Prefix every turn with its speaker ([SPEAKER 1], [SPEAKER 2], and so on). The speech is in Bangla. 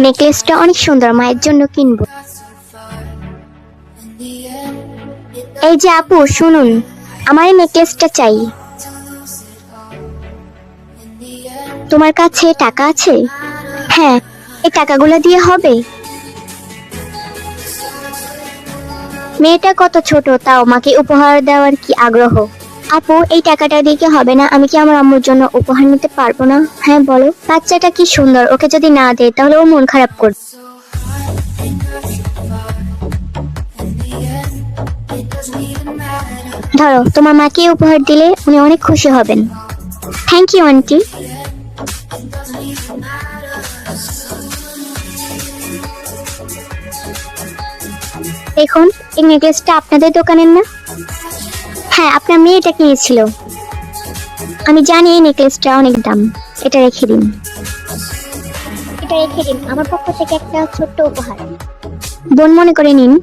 [SPEAKER 1] নেকলেসটা অনেক সুন্দর, মায়ের জন্য কিনবো। এই যে আপু শুনুন, আমার এই নেকলেসটা চাই। তোমার কাছে টাকা আছে? হ্যাঁ, এই টাকাগুলো দিয়ে হবে? মেয়েটা কত ছোট, তাও মাকে উপহার দেওয়ার কি আগ্রহ। আপু এই টাকাটা দিয়ে কি হবে না? আমি কি আমার আম্মুর জন্য উপহার নিতে পারবো না? হ্যাঁ বলো। বাচ্চাটা কি সুন্দর, ওকে যদি না দেয় তাহলে ও মন খারাপ করবে। ধরো, তোমার মাকে উপহার দিলে উনি অনেক খুশি হবেন। Thank you aunty. দেখুন, এই নেকলেসটা আপনাদের দোকানের না? হ্যাঁ, আপনার মেয়ে এটা কিনেছিল। আমি জানি এই নেকলেসটা অনেক দাম। এটা রেখে দিন। এটা রেখে দিন, আমার পক্ষ থেকে একটা ছোট্ট উপহার। বোন মনে করে নিন।